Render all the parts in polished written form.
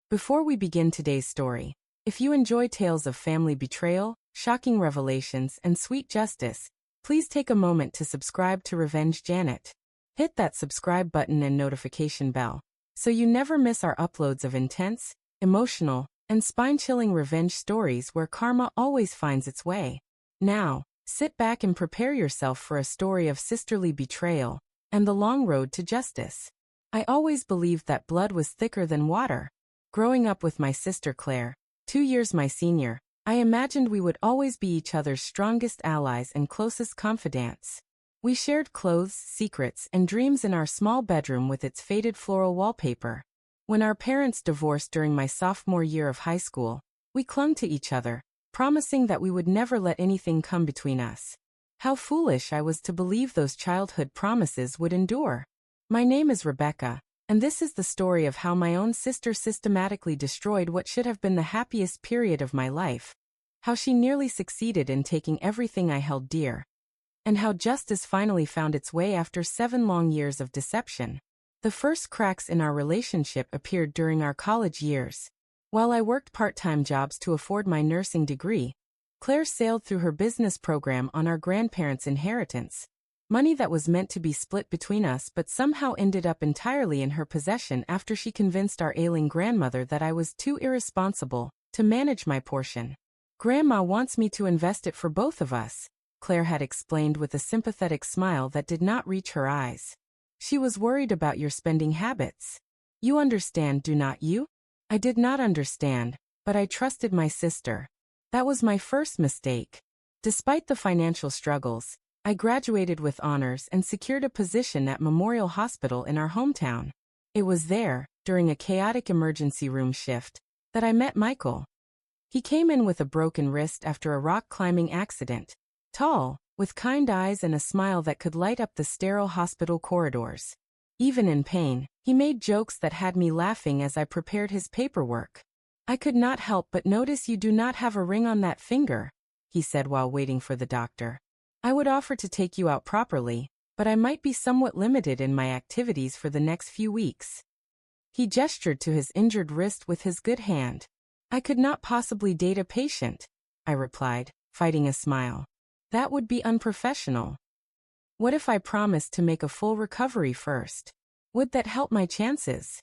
Before we begin today's story, if you enjoy tales of family betrayal, shocking revelations, and sweet justice, please take a moment to subscribe to Revenge Janet. Hit that subscribe button and notification bell, so you never miss our uploads of intense, emotional, and spine-chilling revenge stories where karma always finds its way. Now, sit back and prepare yourself for a story of sisterly betrayal and the long road to justice. I always believed that blood was thicker than water. Growing up with my sister Claire, 2 years my senior, I imagined we would always be each other's strongest allies and closest confidants. We shared clothes, secrets, and dreams in our small bedroom with its faded floral wallpaper. When our parents divorced during my sophomore year of high school, we clung to each other, promising that we would never let anything come between us. How foolish I was to believe those childhood promises would endure. My name is Rebecca, and this is the story of how my own sister systematically destroyed what should have been the happiest period of my life, how she nearly succeeded in taking everything I held dear, and how justice finally found its way after 7 long years of deception. The first cracks in our relationship appeared during our college years. While I worked part-time jobs to afford my nursing degree, Claire sailed through her business program on our grandparents' inheritance, money that was meant to be split between us but somehow ended up entirely in her possession after she convinced our ailing grandmother that I was too irresponsible to manage my portion. "Grandma wants me to invest it for both of us," Claire had explained with a sympathetic smile that did not reach her eyes. "She was worried about your spending habits. You understand, do not you?" I did not understand, but I trusted my sister. That was my first mistake. Despite the financial struggles, I graduated with honors and secured a position at Memorial Hospital in our hometown. It was there, during a chaotic emergency room shift, that I met Michael. He came in with a broken wrist after a rock climbing accident, tall, with kind eyes and a smile that could light up the sterile hospital corridors. Even in pain, he made jokes that had me laughing as I prepared his paperwork. "I could not help but notice you do not have a ring on that finger," he said while waiting for the doctor. "I would offer to take you out properly, but I might be somewhat limited in my activities for the next few weeks." He gestured to his injured wrist with his good hand. "I could not possibly date a patient," I replied, fighting a smile. "That would be unprofessional. What if I promised to make a full recovery first? Would that help my chances?"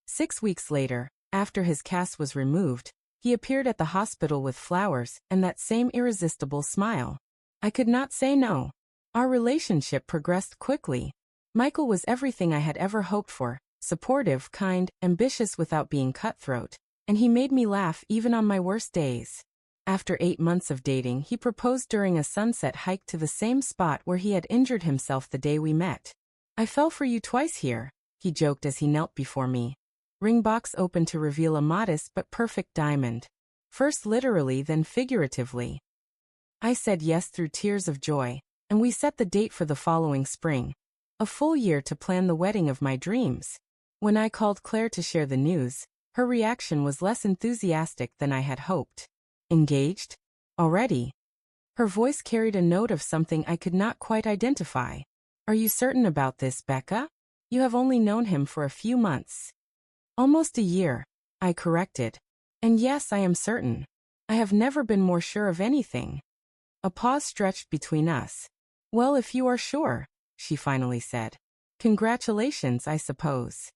6 weeks later, after his cast was removed, he appeared at the hospital with flowers and that same irresistible smile. I could not say no. Our relationship progressed quickly. Michael was everything I had ever hoped for, supportive, kind, ambitious without being cutthroat, and he made me laugh even on my worst days. After 8 months of dating, he proposed during a sunset hike to the same spot where he had injured himself the day we met. "I fell for you twice here," he joked as he knelt before me. Ring box open to reveal a modest but perfect diamond. First literally, then figuratively. I said yes through tears of joy, and we set the date for the following spring. A full year to plan the wedding of my dreams. When I called Claire to share the news, her reaction was less enthusiastic than I had hoped. "Engaged? Already?" Her voice carried a note of something I could not quite identify. "Are you certain about this, Becca? You have only known him for a few months." "Almost a year," I corrected. "And yes, I am certain. I have never been more sure of anything." A pause stretched between us. "Well, if you are sure," she finally said. "Congratulations, I suppose."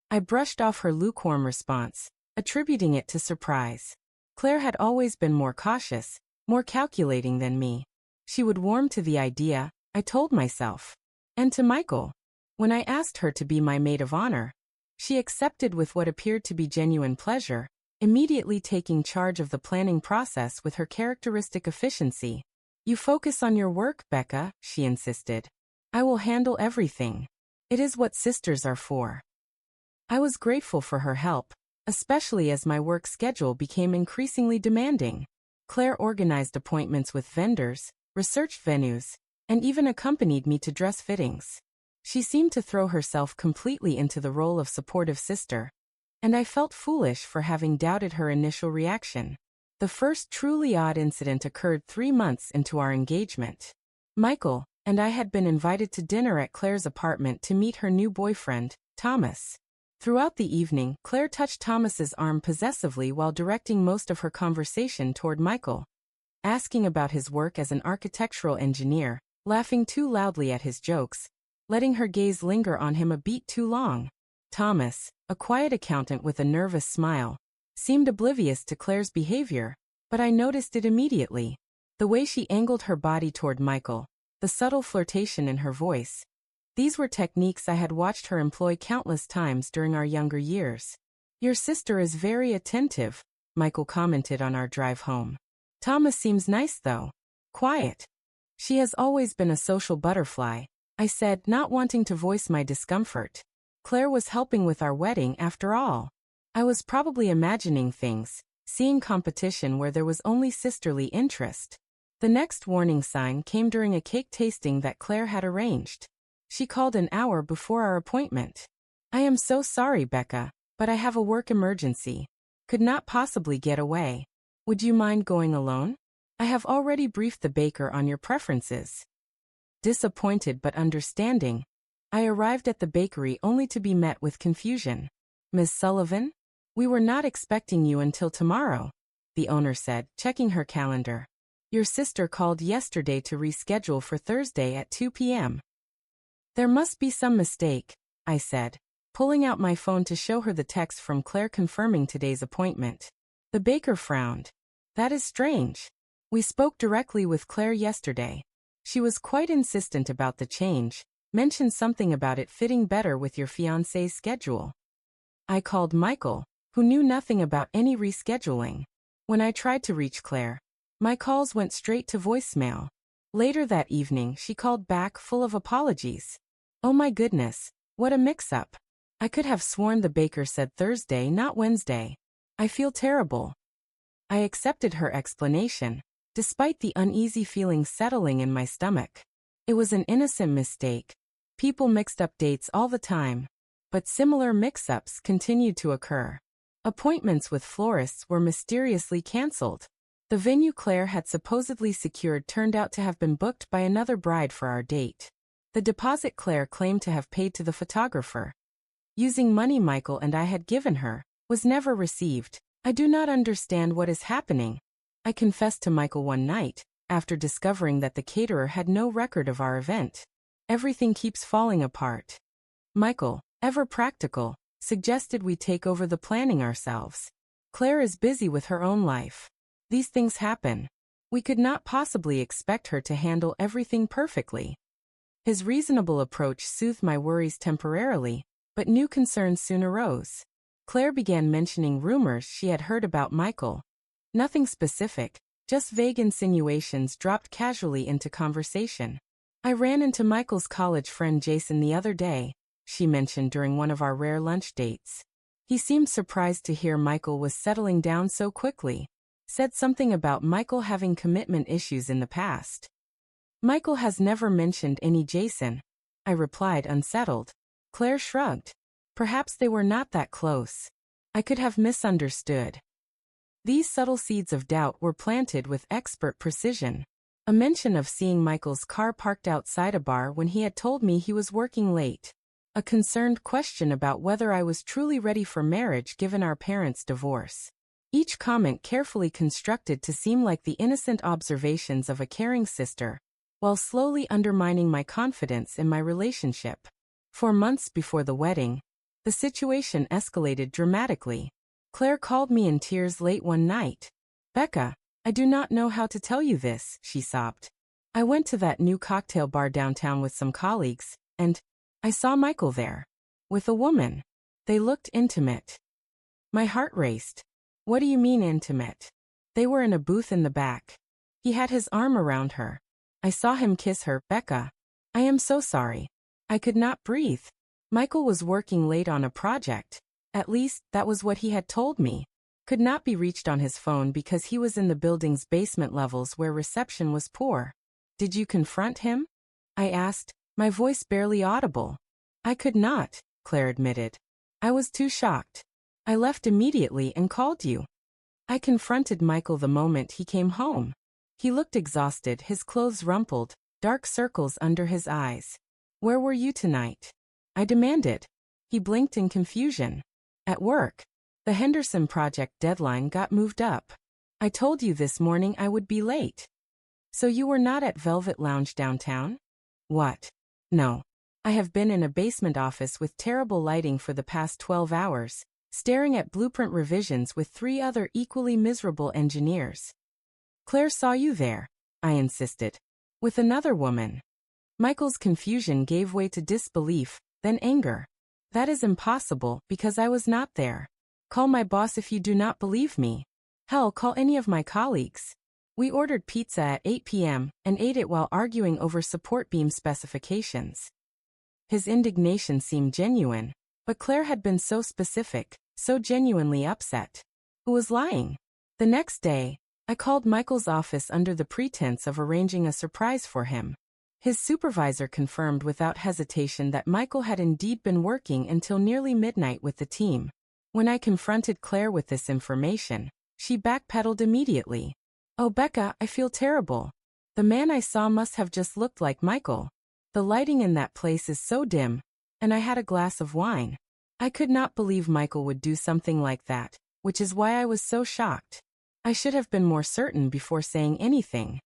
I brushed off her lukewarm response, attributing it to surprise. Claire had always been more cautious, more calculating than me. She would warm to the idea, I told myself. And to Michael. When I asked her to be my maid of honor, she accepted with what appeared to be genuine pleasure, immediately taking charge of the planning process with her characteristic efficiency. "You focus on your work, Becca," she insisted. "I will handle everything. It is what sisters are for." I was grateful for her help, especially as my work schedule became increasingly demanding. Claire organized appointments with vendors, researched venues, and even accompanied me to dress fittings. She seemed to throw herself completely into the role of supportive sister, and I felt foolish for having doubted her initial reaction. The first truly odd incident occurred 3 months into our engagement. Michael and I had been invited to dinner at Claire's apartment to meet her new boyfriend, Thomas. Throughout the evening, Claire touched Thomas's arm possessively while directing most of her conversation toward Michael, asking about his work as an architectural engineer, laughing too loudly at his jokes, letting her gaze linger on him a beat too long. Thomas, a quiet accountant with a nervous smile, seemed oblivious to Claire's behavior, but I noticed it immediately. The way she angled her body toward Michael, the subtle flirtation in her voice. These were techniques I had watched her employ countless times during our younger years. "Your sister is very attentive," Michael commented on our drive home. "Thomas seems nice though. Quiet." "She has always been a social butterfly," I said, not wanting to voice my discomfort. Claire was helping with our wedding after all. I was probably imagining things, seeing competition where there was only sisterly interest. The next warning sign came during a cake tasting that Claire had arranged. She called an hour before our appointment. "I am so sorry, Becca, but I have a work emergency. Could not possibly get away. Would you mind going alone? I have already briefed the baker on your preferences." Disappointed but understanding, I arrived at the bakery only to be met with confusion. "Miss Sullivan? We were not expecting you until tomorrow," the owner said, checking her calendar. "Your sister called yesterday to reschedule for Thursday at 2 p.m. "There must be some mistake," I said, pulling out my phone to show her the text from Claire confirming today's appointment. The baker frowned. "That is strange. We spoke directly with Claire yesterday. She was quite insistent about the change, mentioned something about it fitting better with your fiancé's schedule." I called Michael, who knew nothing about any rescheduling. When I tried to reach Claire, my calls went straight to voicemail. Later that evening, she called back full of apologies. "Oh my goodness, what a mix-up. I could have sworn the baker said Thursday, not Wednesday. I feel terrible." I accepted her explanation, despite the uneasy feeling settling in my stomach. It was an innocent mistake. People mixed up dates all the time. But similar mix-ups continued to occur. Appointments with florists were mysteriously cancelled. The venue Claire had supposedly secured turned out to have been booked by another bride for our date. The deposit Claire claimed to have paid to the photographer, using money Michael and I had given her, was never received. "I do not understand what is happening," I confessed to Michael one night, after discovering that the caterer had no record of our event. "Everything keeps falling apart." Michael, ever practical, suggested we take over the planning ourselves. "Claire is busy with her own life. These things happen. We could not possibly expect her to handle everything perfectly." His reasonable approach soothed my worries temporarily, but new concerns soon arose. Claire began mentioning rumors she had heard about Michael. Nothing specific, just vague insinuations dropped casually into conversation. "I ran into Michael's college friend Jason the other day," she mentioned during one of our rare lunch dates. "He seemed surprised to hear Michael was settling down so quickly. Said something about Michael having commitment issues in the past." "Michael has never mentioned any Jason," I replied, unsettled. Claire shrugged. Perhaps they were not that close. I could have misunderstood. These subtle seeds of doubt were planted with expert precision. A mention of seeing Michael's car parked outside a bar when he had told me he was working late. A concerned question about whether I was truly ready for marriage given our parents' divorce. Each comment carefully constructed to seem like the innocent observations of a caring sister, while slowly undermining my confidence in my relationship. For months before the wedding, the situation escalated dramatically. Claire called me in tears late one night. "Becca, I do not know how to tell you this," she sobbed. "I went to that new cocktail bar downtown with some colleagues, and I saw Michael there. With a woman. They looked intimate." My heart raced. "What do you mean intimate?" "They were in a booth in the back. He had his arm around her. I saw him kiss her." "Becca, I am so sorry. I could not breathe." Michael was working late on a project. At least, that was what he had told me. Could not be reached on his phone because he was in the building's basement levels where reception was poor. "Did you confront him?" I asked, my voice barely audible. "I could not," Claire admitted. "I was too shocked. I left immediately and called you." I confronted Michael the moment he came home. He looked exhausted, his clothes rumpled, dark circles under his eyes. "Where were you tonight?" I demanded. He blinked in confusion. At work. The Henderson project deadline got moved up. I told you this morning I would be late. So you were not at Velvet Lounge downtown? What? No. I have been in a basement office with terrible lighting for the past 12 hours, staring at blueprint revisions with 3 other equally miserable engineers. Claire saw you there, I insisted. With another woman. Michael's confusion gave way to disbelief, then anger. That is impossible because I was not there. Call my boss if you do not believe me. Hell, call any of my colleagues. We ordered pizza at 8 p.m. and ate it while arguing over support beam specifications. His indignation seemed genuine, but Claire had been so specific, so genuinely upset. Who was lying? The next day, I called Michael's office under the pretense of arranging a surprise for him. His supervisor confirmed without hesitation that Michael had indeed been working until nearly midnight with the team. When I confronted Claire with this information, she backpedaled immediately. Oh, Becca, I feel terrible. The man I saw must have just looked like Michael. The lighting in that place is so dim, and I had a glass of wine. I could not believe Michael would do something like that, which is why I was so shocked. I should have been more certain before saying anything.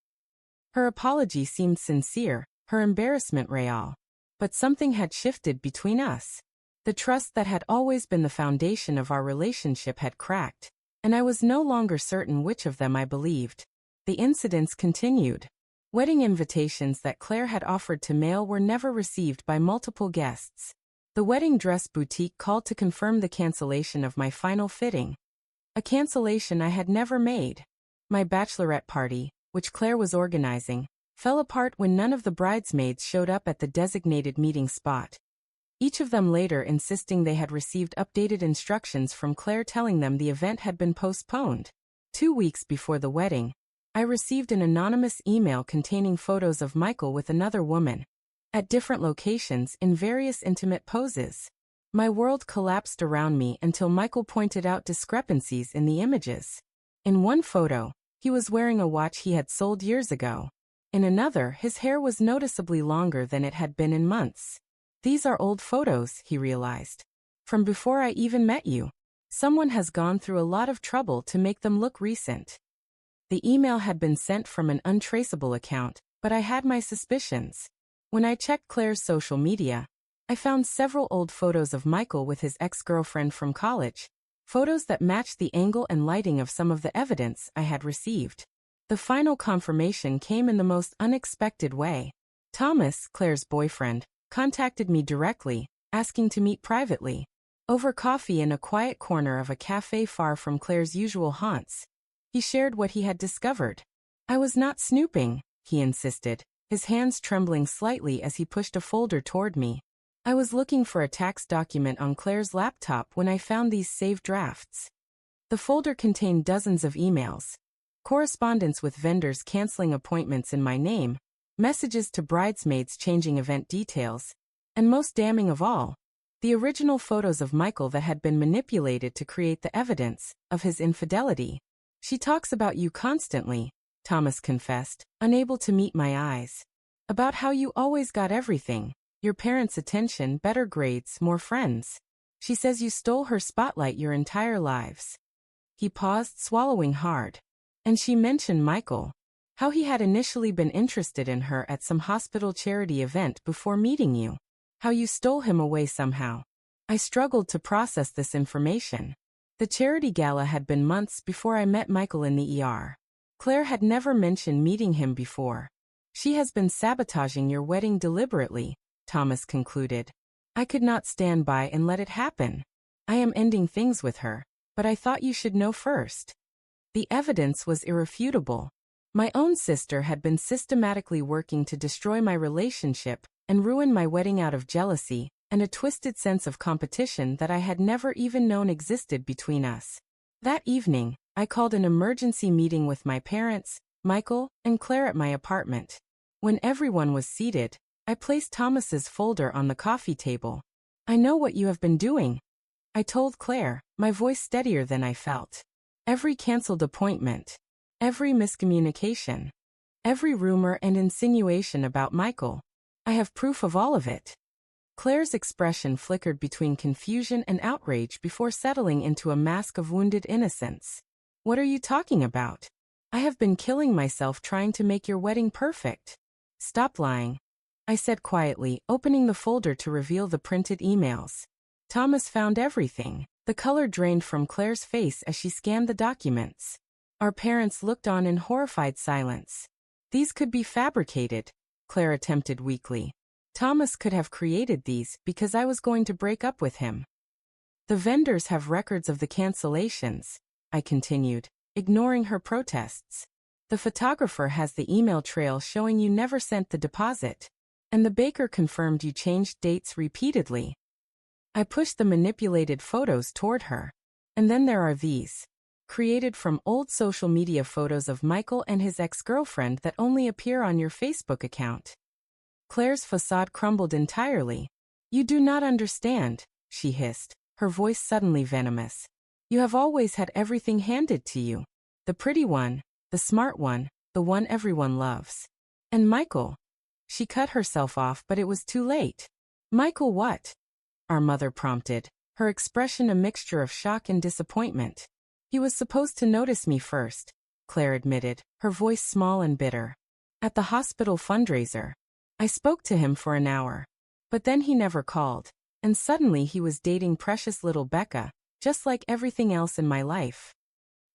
Her apology seemed sincere, her embarrassment real. But something had shifted between us. The trust that had always been the foundation of our relationship had cracked, and I was no longer certain which of them I believed. The incidents continued. Wedding invitations that Claire had offered to mail were never received by multiple guests. The wedding dress boutique called to confirm the cancellation of my final fitting. A cancellation I had never made. My bachelorette party, which Claire was organizing, fell apart when none of the bridesmaids showed up at the designated meeting spot. Each of them later insisting they had received updated instructions from Claire telling them the event had been postponed. 2 weeks before the wedding, I received an anonymous email containing photos of Michael with another woman, at different locations in various intimate poses. My world collapsed around me until Michael pointed out discrepancies in the images. In one photo, he was wearing a watch he had sold years ago. In another, his hair was noticeably longer than it had been in months. These are old photos, he realized. From before I even met you. Someone has gone through a lot of trouble to make them look recent. The email had been sent from an untraceable account, but I had my suspicions. When I checked Claire's social media, I found several old photos of Michael with his ex-girlfriend from college, photos that matched the angle and lighting of some of the evidence I had received. The final confirmation came in the most unexpected way. Thomas, Claire's boyfriend, contacted me directly, asking to meet privately, over coffee in a quiet corner of a cafe far from Claire's usual haunts. He shared what he had discovered. I was not snooping, he insisted, his hands trembling slightly as he pushed a folder toward me. I was looking for a tax document on Claire's laptop when I found these saved drafts. The folder contained dozens of emails, correspondence with vendors canceling appointments in my name, messages to bridesmaids changing event details, and most damning of all, the original photos of Michael that had been manipulated to create the evidence of his infidelity. She talks about you constantly, Thomas confessed, unable to meet my eyes. About how you always got everything, your parents' attention, better grades, more friends. She says you stole her spotlight your entire lives. He paused, swallowing hard. And she mentioned Michael. How he had initially been interested in her at some hospital charity event before meeting you. How you stole him away somehow. I struggled to process this information. The charity gala had been months before I met Michael in the ER. Claire had never mentioned meeting him before. She has been sabotaging your wedding deliberately, Thomas concluded. I could not stand by and let it happen. I am ending things with her, but I thought you should know first. The evidence was irrefutable. My own sister had been systematically working to destroy my relationship and ruin my wedding out of jealousy and a twisted sense of competition that I had never even known existed between us. That evening, I called an emergency meeting with my parents, Michael, and Claire at my apartment. When everyone was seated, I placed Thomas's folder on the coffee table. I know what you have been doing, I told Claire, my voice steadier than I felt. Every canceled appointment, every miscommunication, every rumor and insinuation about Michael. I have proof of all of it. Claire's expression flickered between confusion and outrage before settling into a mask of wounded innocence. What are you talking about? I have been killing myself trying to make your wedding perfect. Stop lying, I said quietly, opening the folder to reveal the printed emails. Thomas found everything. The color drained from Claire's face as she scanned the documents. Our parents looked on in horrified silence. These could be fabricated, Claire attempted weakly. Thomas could have created these because I was going to break up with him. The vendors have records of the cancellations, I continued, ignoring her protests. The photographer has the email trail showing you never sent the deposit. And the baker confirmed you changed dates repeatedly. I pushed the manipulated photos toward her. And then there are these. Created from old social media photos of Michael and his ex-girlfriend that only appear on your Facebook account. Claire's facade crumbled entirely. You do not understand, she hissed, her voice suddenly venomous. You have always had everything handed to you. The pretty one, the smart one, the one everyone loves. And Michael. She cut herself off, but it was too late. Michael what? Our mother prompted, her expression a mixture of shock and disappointment. He was supposed to notice me first, Claire admitted, her voice small and bitter. At the hospital fundraiser. I spoke to him for an hour. But then he never called. And suddenly he was dating precious little Becca, just like everything else in my life.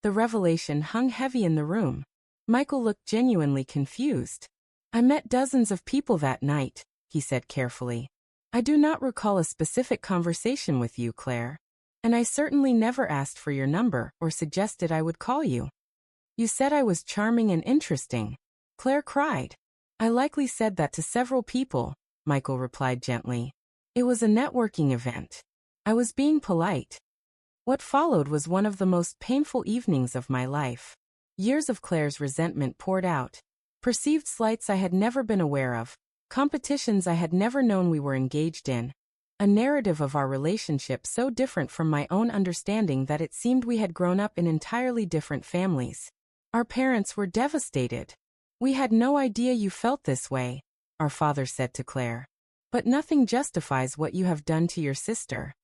The revelation hung heavy in the room. Michael looked genuinely confused. I met dozens of people that night, he said carefully. I do not recall a specific conversation with you, Claire. And I certainly never asked for your number or suggested I would call you. You said I was charming and interesting. Claire cried. I likely said that to several people, Michael replied gently. It was a networking event. I was being polite. What followed was one of the most painful evenings of my life. Years of Claire's resentment poured out. Perceived slights I had never been aware of. Competitions I had never known we were engaged in. A narrative of our relationship so different from my own understanding that it seemed we had grown up in entirely different families. Our parents were devastated. We had no idea you felt this way, our father said to Claire. But nothing justifies what you have done to your sister.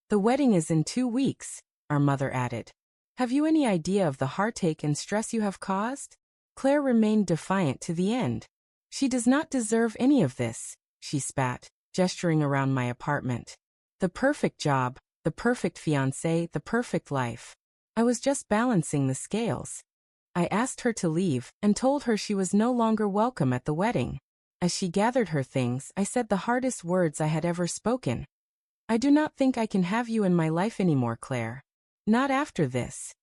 The wedding is in 2 weeks, our mother added. Have you any idea of the heartache and stress you have caused? Claire remained defiant to the end. She does not deserve any of this, she spat, gesturing around my apartment. The perfect job, the perfect fiancé, the perfect life. I was just balancing the scales. I asked her to leave and told her she was no longer welcome at the wedding. As she gathered her things, I said the hardest words I had ever spoken. I do not think I can have you in my life anymore, Claire. Not after this.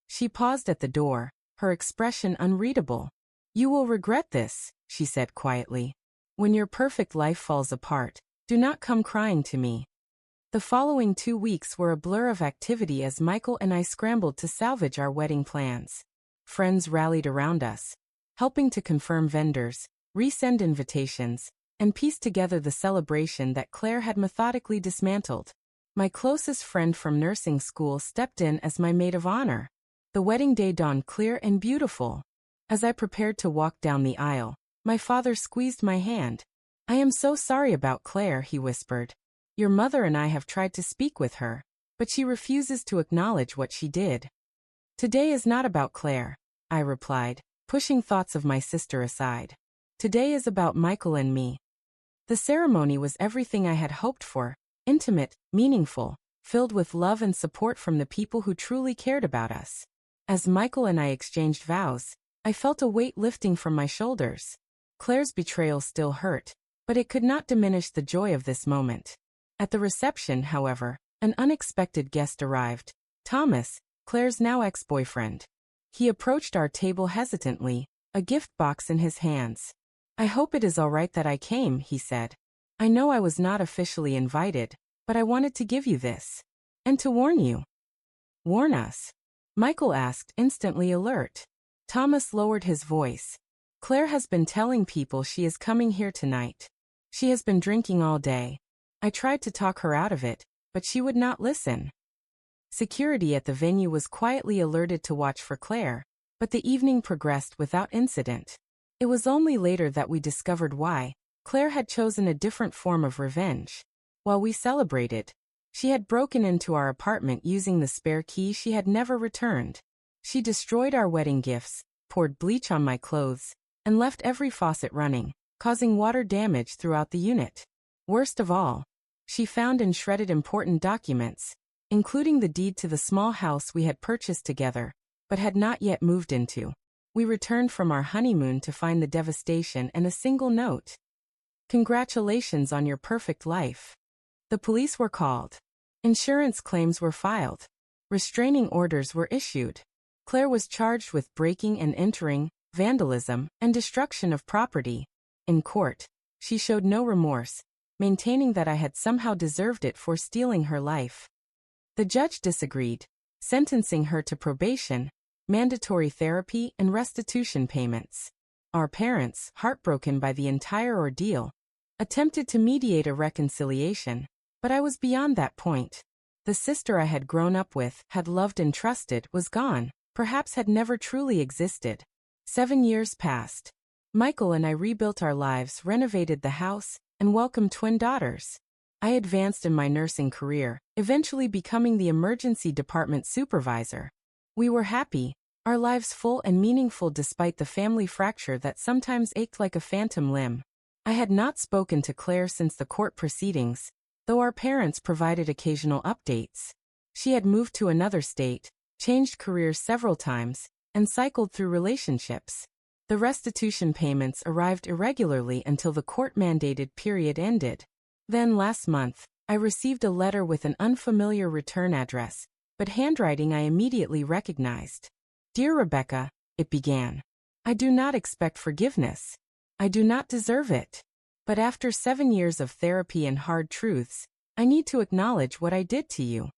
She paused at the door, her expression unreadable. You will regret this, she said quietly. When your perfect life falls apart, do not come crying to me. The following 2 weeks were a blur of activity as Michael and I scrambled to salvage our wedding plans. Friends rallied around us, helping to confirm vendors, resend invitations, and piece together the celebration that Claire had methodically dismantled. My closest friend from nursing school stepped in as my maid of honor. The wedding day dawned clear and beautiful. As I prepared to walk down the aisle, my father squeezed my hand. I am so sorry about Claire, he whispered. Your mother and I have tried to speak with her, but she refuses to acknowledge what she did. Today is not about Claire, I replied, pushing thoughts of my sister aside. Today is about Michael and me. The ceremony was everything I had hoped for, intimate, meaningful, filled with love and support from the people who truly cared about us. As Michael and I exchanged vows, I felt a weight lifting from my shoulders. Claire's betrayal still hurt, but it could not diminish the joy of this moment. At the reception, however, an unexpected guest arrived. Thomas, Claire's now ex-boyfriend. He approached our table hesitantly, a gift box in his hands. I hope it is all right that I came, he said. I know I was not officially invited, but I wanted to give you this. And to warn you. Warn us? Michael asked, instantly alert. Thomas lowered his voice. Claire has been telling people she is coming here tonight. She has been drinking all day. I tried to talk her out of it, but she would not listen. Security at the venue was quietly alerted to watch for Claire, but the evening progressed without incident. It was only later that we discovered why. Claire had chosen a different form of revenge. While we celebrated, she had broken into our apartment using the spare key she had never returned. She destroyed our wedding gifts, poured bleach on my clothes, and left every faucet running, causing water damage throughout the unit. Worst of all, she found and shredded important documents, including the deed to the small house we had purchased together, but had not yet moved into. We returned from our honeymoon to find the devastation and a single note. "Congratulations on your perfect life." The police were called. Insurance claims were filed. Restraining orders were issued. Claire was charged with breaking and entering, vandalism, and destruction of property. In court, she showed no remorse, maintaining that I had somehow deserved it for stealing her life. The judge disagreed, sentencing her to probation, mandatory therapy, and restitution payments. Our parents, heartbroken by the entire ordeal, attempted to mediate a reconciliation, but I was beyond that point. The sister I had grown up with, had loved and trusted, was gone, perhaps had never truly existed. 7 years passed. Michael and I rebuilt our lives, renovated the house, and welcomed twin daughters. I advanced in my nursing career, eventually becoming the emergency department supervisor. We were happy, our lives full and meaningful despite the family fracture that sometimes ached like a phantom limb. I had not spoken to Claire since the court proceedings, though our parents provided occasional updates. She had moved to another state, changed careers several times, and cycled through relationships. The restitution payments arrived irregularly until the court-mandated period ended. Then last month, I received a letter with an unfamiliar return address, but handwriting I immediately recognized. "Dear Rebecca," it began, "I do not expect forgiveness. I do not deserve it. But after 7 years of therapy and hard truths, I need to acknowledge what I did to you."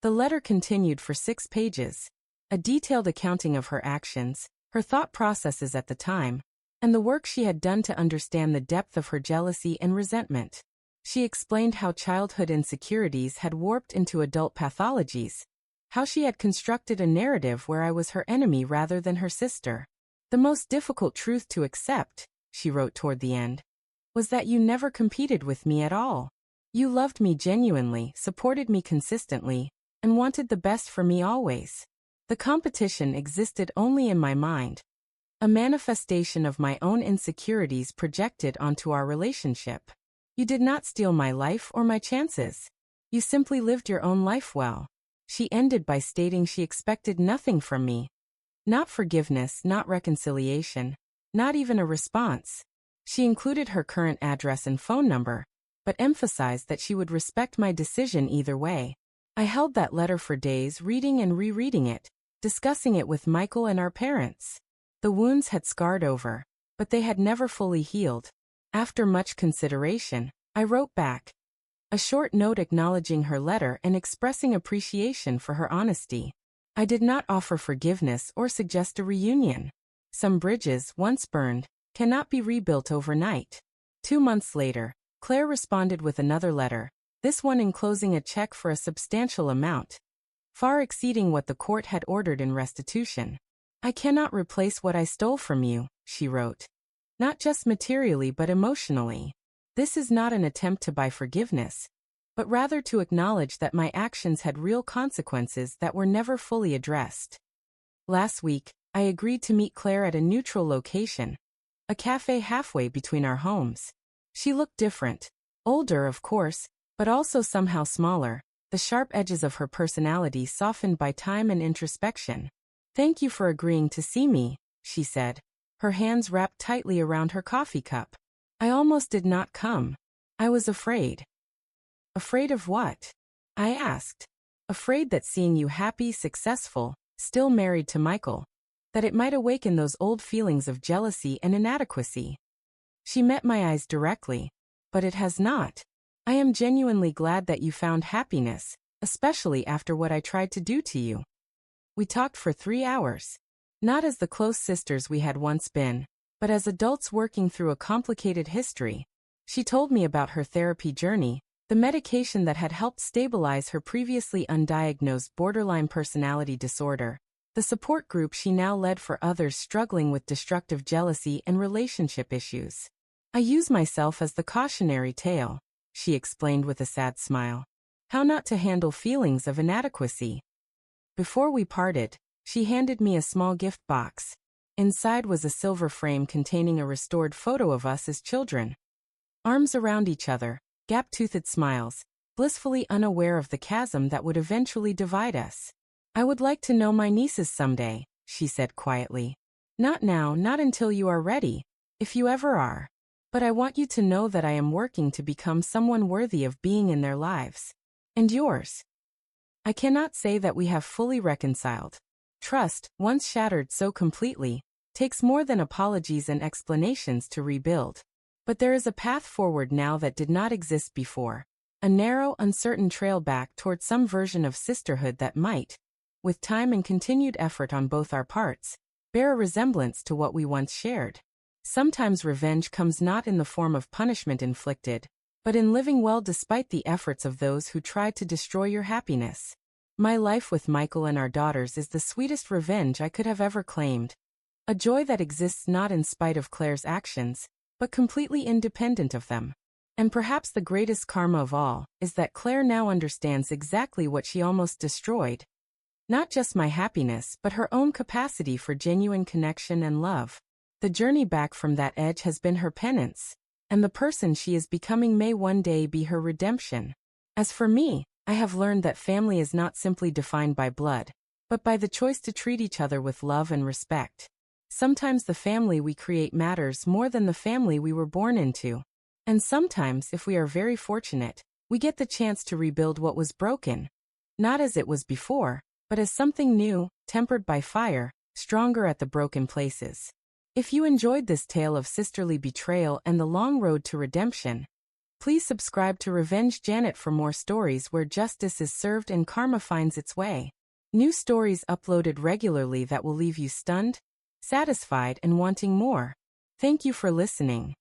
The letter continued for 6 pages, a detailed accounting of her actions, her thought processes at the time, and the work she had done to understand the depth of her jealousy and resentment. She explained how childhood insecurities had warped into adult pathologies, how she had constructed a narrative where I was her enemy rather than her sister. "The most difficult truth to accept," she wrote toward the end, "was that you never competed with me at all. You loved me genuinely, supported me consistently, and wanted the best for me always. The competition existed only in my mind, a manifestation of my own insecurities projected onto our relationship. You did not steal my life or my chances. You simply lived your own life well." She ended by stating she expected nothing from me. Not forgiveness, not reconciliation, not even a response. She included her current address and phone number, but emphasized that she would respect my decision either way. I held that letter for days, reading and rereading it, discussing it with Michael and our parents. The wounds had scarred over, but they had never fully healed. After much consideration, I wrote back a short note acknowledging her letter and expressing appreciation for her honesty. I did not offer forgiveness or suggest a reunion. Some bridges, once burned, cannot be rebuilt overnight. 2 months later, Claire responded with another letter, this one enclosing a check for a substantial amount, far exceeding what the court had ordered in restitution. "I cannot replace what I stole from you," she wrote. "Not just materially but emotionally. This is not an attempt to buy forgiveness, but rather to acknowledge that my actions had real consequences that were never fully addressed." Last week, I agreed to meet Claire at a neutral location, a cafe halfway between our homes. She looked different, older of course, but also somehow smaller, the sharp edges of her personality softened by time and introspection. "Thank you for agreeing to see me," she said, her hands wrapped tightly around her coffee cup. "I almost did not come. I was afraid." "Afraid of what?" I asked. "Afraid that seeing you happy, successful, still married to Michael, that it might awaken those old feelings of jealousy and inadequacy." She met my eyes directly. "But it has not. I am genuinely glad that you found happiness, especially after what I tried to do to you." We talked for 3 hours. Not as the close sisters we had once been, but as adults working through a complicated history. She told me about her therapy journey, the medication that had helped stabilize her previously undiagnosed borderline personality disorder, the support group she now led for others struggling with destructive jealousy and relationship issues. I use myself as the cautionary tale, she explained with a sad smile. How not to handle feelings of inadequacy. Before we parted, she handed me a small gift box. Inside was a silver frame containing a restored photo of us as children. Arms around each other, gap-toothed smiles, blissfully unaware of the chasm that would eventually divide us. I would like to know my nieces someday, she said quietly. Not now, not until you are ready, if you ever are. But I want you to know that I am working to become someone worthy of being in their lives. And yours. I cannot say that we have fully reconciled. Trust, once shattered so completely, takes more than apologies and explanations to rebuild. But there is a path forward now that did not exist before. A narrow, uncertain trail back toward some version of sisterhood that might, with time and continued effort on both our parts, bear a resemblance to what we once shared. Sometimes revenge comes not in the form of punishment inflicted, but in living well despite the efforts of those who tried to destroy your happiness. My life with Michael and our daughters is the sweetest revenge I could have ever claimed. A joy that exists not in spite of Claire's actions, but completely independent of them. And perhaps the greatest karma of all is that Claire now understands exactly what she almost destroyed. Not just my happiness, but her own capacity for genuine connection and love. The journey back from that edge has been her penance, and the person she is becoming may one day be her redemption. As for me, I have learned that family is not simply defined by blood, but by the choice to treat each other with love and respect. Sometimes the family we create matters more than the family we were born into. And sometimes, if we are very fortunate, we get the chance to rebuild what was broken. Not as it was before, but as something new, tempered by fire, stronger at the broken places. If you enjoyed this tale of sisterly betrayal and the long road to redemption, please subscribe to Revenge Janet for more stories where justice is served and karma finds its way. New stories uploaded regularly that will leave you stunned, satisfied, and wanting more. Thank you for listening.